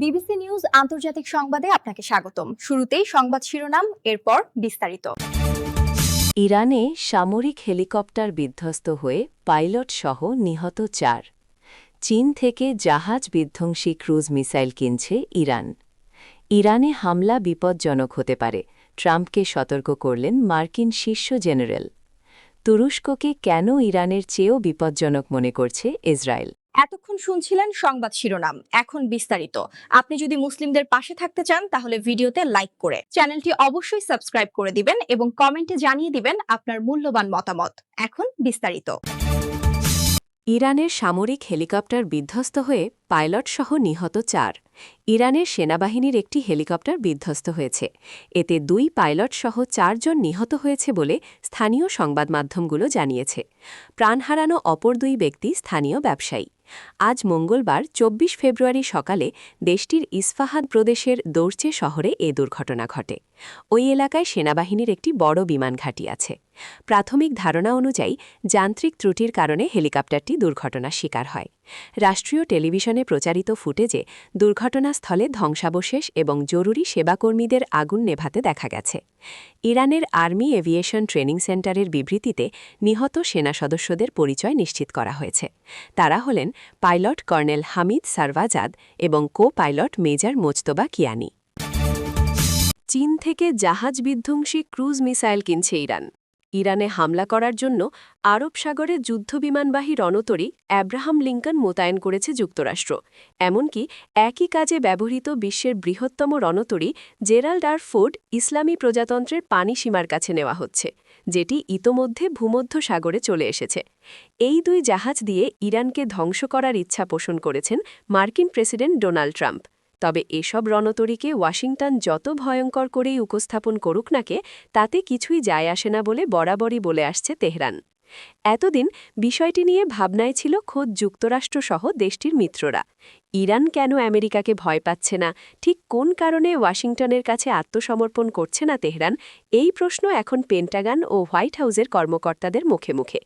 BBC news আন্তর্জাতিক সংবাদে আপনাকে স্বাগতম। শুরুতেই সংবাদ শিরোনাম, এরপর বিস্তারিত। ইরানে সামরিক হেলিকপ্টার বিধ্বস্ত হয়ে পাইলট সহ নিহত ৪। চীন থেকে জাহাজ বিধ্বংসী ক্রুজ মিসাইল কিনছে ইরান। ইরানে হামলা বিপজ্জনক হতে পারে, ট্রাম্পকে সতর্ক করলেন মার্কিন শীর্ষ জেনারেল। তুরস্ককে কেন ইরানের চেয়েও বিপজ্জনক মনে করছে ইসরায়েল? এতক্ষণ শুনছিলেন সংবাদ শিরোনাম, এখন বিস্তারিত। আপনি যদি মুসলিমদের পাশে থাকতে চান তাহলে ভিডিওতে লাইক করে চ্যানেলটি অবশ্যই সাবস্ক্রাইব করে দিবেন এবং কমেন্টে জানিয়ে দিবেন আপনার মূল্যবান মতামত। এখন বিস্তারিত। ইরানের সামরিক হেলিকপ্টার বিধ্বস্ত হয়ে পাইলটসহ নিহত ৪। ইরানের সেনাবাহিনীর একটি হেলিকপ্টার বিধ্বস্ত হয়েছে। এতে ২ পাইলটসহ ৪ জন নিহত হয়েছে বলে স্থানীয় সংবাদমাধ্যমগুলো জানিয়েছে। প্রাণ হারানো অপর ২ ব্যক্তি স্থানীয় ব্যবসায়ী। আজ মঙ্গলবার ২৪ ফেব্রুয়ারি সকালে দেশটির ইস্পাহান প্রদেশের দোরচে শহরে এ দুর্ঘটনা ঘটে। ওই এলাকায় সেনাবাহিনীর একটি বড় বিমান ঘাঁটি আছে। প্রাথমিক ধারণা অনুযায়ী যান্ত্রিক ত্রুটির কারণে হেলিকপ্টারটি দুর্ঘটনার শিকার হয়। রাষ্ট্রীয় টেলিভিশনে প্রচারিত ফুটেজে দুর্ঘটনাস্থলে ধ্বংসাবশেষ এবং জরুরি সেবাকর্মীদের আগুন নেভাতে দেখা গেছে। ইরানের আর্মি এভিয়েশন ট্রেনিং সেন্টারের বিবৃতিতে নিহত সেনা সদস্যদের পরিচয় নিশ্চিত করা হয়েছে। তারা হলেন পাইলট কর্নেল হামিদ সারওয়াজাদ এবং কো পাইলট মেজর মোজতবা কিয়ানি। চীন থেকে জাহাজ বিধ্বংসী ক্রুজ মিসাইল কিনছে ইরান। ইরানে হামলা করার জন্য আরব সাগরে যুদ্ধবিমানবাহী রণতরী অ্যাব্রাহাম লিঙ্কন মোতায়েন করেছে যুক্তরাষ্ট্র। এমনকি একই কাজে ব্যবহৃত বিশ্বের বৃহত্তম রণতরী জেরাল্ড আর ফোর্ড ইসলামী প্রজাতন্ত্রের পানি সীমার কাছে নেওয়া হচ্ছে, যেটি ইতোমধ্যে ভূমধ্য সাগরে চলে এসেছে। এই ২ জাহাজ দিয়ে ইরানকে ধ্বংস করার ইচ্ছা পোষণ করেছেন মার্কিন প্রেসিডেন্ট ডোনাল্ড ট্রাম্প। তবে এসব রণতরীকে ওয়াশিংটন যত ভয়ঙ্কর করেই উপস্থাপন করুক নাকে, তাতে কিছুই যায় আসে না বলে বরাবরই বলে আসছে তেহরান। এতদিন বিষয়টি নিয়ে ভাবনায় ছিল খোদ যুক্তরাষ্ট্রসহ দেশটির মিত্ররা। ইরান কেন আমেরিকাকে ভয় পাচ্ছে না, ঠিক কোন কারণে ওয়াশিংটনের কাছে আত্মসমর্পণ করছে না তেহরান, এই প্রশ্ন এখন পেন্টাগন ও হোয়াইট হাউসের কর্মকর্তাদের মুখে মুখে।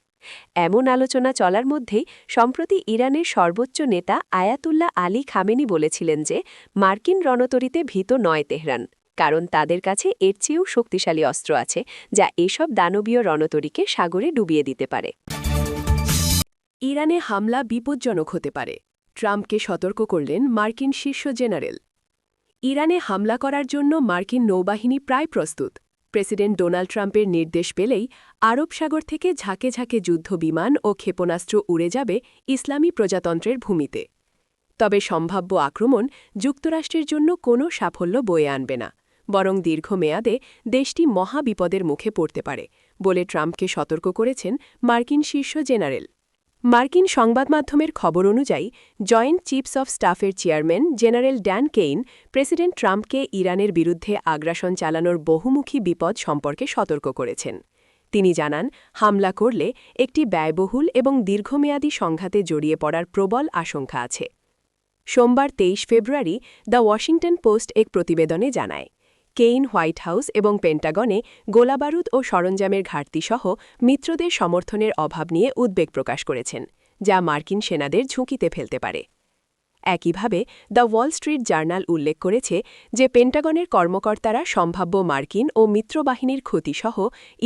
এমন আলোচনা চলার মধ্যেই সম্প্রতি ইরানের সর্বোচ্চ নেতা আয়াতুল্লাহ আলী খামেনি বলেছিলেন যে মার্কিন রণতরীতে ভীত নয় তেহরান, কারণ তাদের কাছে এর চেয়েও শক্তিশালী অস্ত্র আছে যা এসব দানবীয় রণতরীকে সাগরে ডুবিয়ে দিতে পারে। ইরানে হামলা বিপজ্জনক হতে পারে, ট্রাম্পকে সতর্ক করলেন মার্কিন শীর্ষ জেনারেল। ইরানে হামলা করার জন্য মার্কিন নৌবাহিনী প্রায় প্রস্তুত। প্রেসিডেন্ট ডোনাল্ড ট্রাম্পের নির্দেশ পেলেই আরব সাগর থেকে ঝাঁকে ঝাঁকে যুদ্ধবিমান ও ক্ষেপণাস্ত্র উড়ে যাবে ইসলামী প্রজাতন্ত্রের ভূমিতে। তবে সম্ভাব্য আক্রমণ যুক্তরাষ্ট্রের জন্য কোনো সাফল্য বয়ে আনবে না, বরং দীর্ঘমেয়াদে দেশটি মহাবিপদের মুখে পড়তে পারে বলে ট্রাম্পকে সতর্ক করেছেন মার্কিন শীর্ষ জেনারেল। মার্কিন সংবাদমাধ্যমের খবর অনুযায়ী জয়েন্ট চিফস অব স্টাফের chairman general Dan Caine president ট্রাম্পকে ইরানের বিরুদ্ধে আগ্রাসন চালানোর বহুমুখী বিপদ সম্পর্কে সতর্ক করেছেন। তিনি জানান, হামলা করলে একটি ব্যয়বহুল এবং দীর্ঘমেয়াদী সংঘাতে জড়িয়ে পড়ার প্রবল আশঙ্কা আছে। সোমবার ২৩ ফেব্রুয়ারি দ্য ওয়াশিংটন পোস্ট এক প্রতিবেদনে জানায়, কেইন হোয়াইট হাউস এবং পেন্টাগনে গোলাবারুদ ও সরঞ্জামের ঘাটতিসহ মিত্রদের সমর্থনের অভাব নিয়ে উদ্বেগ প্রকাশ করেছেন, যা মার্কিন সেনাদের ঝুঁকিতে ফেলতে পারে। একইভাবে দ্য ওয়াল স্ট্রিট জার্নাল উল্লেখ করেছে যে পেন্টাগনের কর্মকর্তারা সম্ভাব্য মার্কিন ও মিত্রবাহিনীর ক্ষতিসহ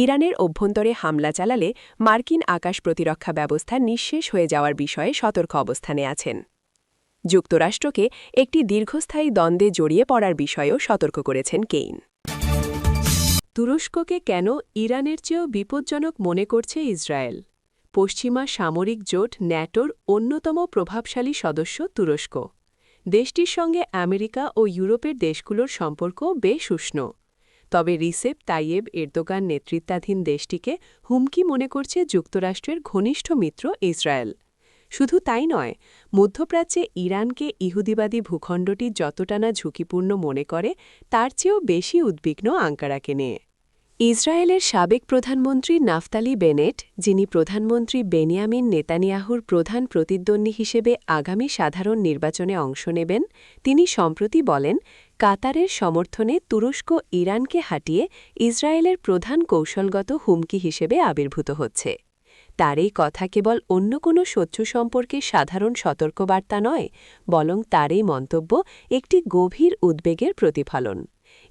ইরানের অভ্যন্তরে হামলা চালালে মার্কিন আকাশ প্রতিরক্ষা ব্যবস্থা নিঃশেষ হয়ে যাওয়ার বিষয়ে সতর্ক অবস্থানে আছেন। যুক্তরাষ্ট্রকে একটি দীর্ঘস্থায়ী দ্বন্দ্বে জড়িয়ে পড়ার বিষয়েও সতর্ক করেছেন কেইন। তুরস্ককে কেন ইরানের চেয়েও বিপজ্জনক মনে করছে ইসরায়েল? পশ্চিমা সামরিক জোট ন্যাটোর অন্যতম প্রভাবশালী সদস্য তুরস্ক। দেশটির সঙ্গে আমেরিকা ও ইউরোপের দেশগুলোর সম্পর্ক বেশ উষ্ণ। তবে রিসেপ তাইয়েব এরদোগান নেতৃত্বাধীন দেশটিকে হুমকি মনে করছে যুক্তরাষ্ট্রের ঘনিষ্ঠ মিত্র ইসরায়েল। শুধু তাই নয়, মধ্যপ্রাচ্যে ইরানকে ইহুদিবাদী ভূখণ্ডটি যতটা না ঝুঁকিপূর্ণ মনে করে, তার চেয়েও বেশি উদ্বিগ্ন আঙ্কারাকে নিয়ে। ইসরায়েলের সাবেক প্রধানমন্ত্রী নাফতালি বেনেট, যিনি প্রধানমন্ত্রী বেনিয়ামিন নেতানিয়াহুর প্রধান প্রতিদ্বন্দ্বী হিসেবে আগামী সাধারণ নির্বাচনে অংশ নেবেন, তিনি সম্প্রতি বলেন, কাতারের সমর্থনে তুরস্ক ইরানকে হাঁটিয়ে ইসরায়েলের প্রধান কৌশলগত হুমকি হিসেবে আবির্ভূত হচ্ছে। তার এই কথা কেবল অন্য কোনো শত্রু সম্পর্কে সাধারণ সতর্কবার্তা নয়, বরং তার এই মন্তব্য একটি গভীর উদ্বেগের প্রতিফলন।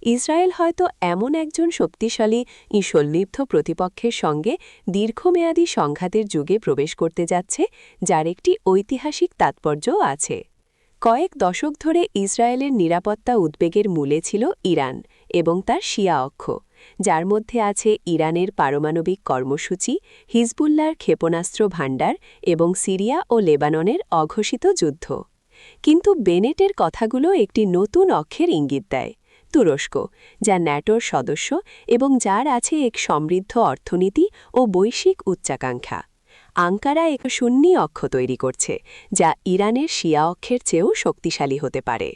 ইসরায়েল হয়তো এমন একজন শক্তিশালী ঈশলনিব্ধ প্রতিপক্ষের সঙ্গে দীর্ঘমেয়াদী সংঘাতের যুগে প্রবেশ করতে যাচ্ছে, যার একটি ঐতিহাসিক তাৎপর্যও আছে। কয়েক দশক ধরে ইসরায়েলের নিরাপত্তা উদ্বেগের মূলে ছিল ইরান এবং তার শিয়া অক্ষ, যার মধ্যে আছে ইরানের পারমাণবিক কর্মসূচি, হিজবুল্লাহর ক্ষেপণাস্ত্র ভাণ্ডার এবং সিরিয়া ও লেবাননের অঘোষিত যুদ্ধ। কিন্তু বেনেটের কথাগুলো একটি নতুন অক্ষের ইঙ্গিত দেয়। তুরস্ক, যা ন্যাটোর সদস্য এবং যার আছে এক সমৃদ্ধ অর্থনীতি ও বৈশ্বিক উচ্চাকাঙ্ক্ষা। আঙ্কারা এক সুন্নি অক্ষ তৈরি করছে, যা ইরানের শিয়া অক্ষের চেয়েও শক্তিশালী হতে পারে।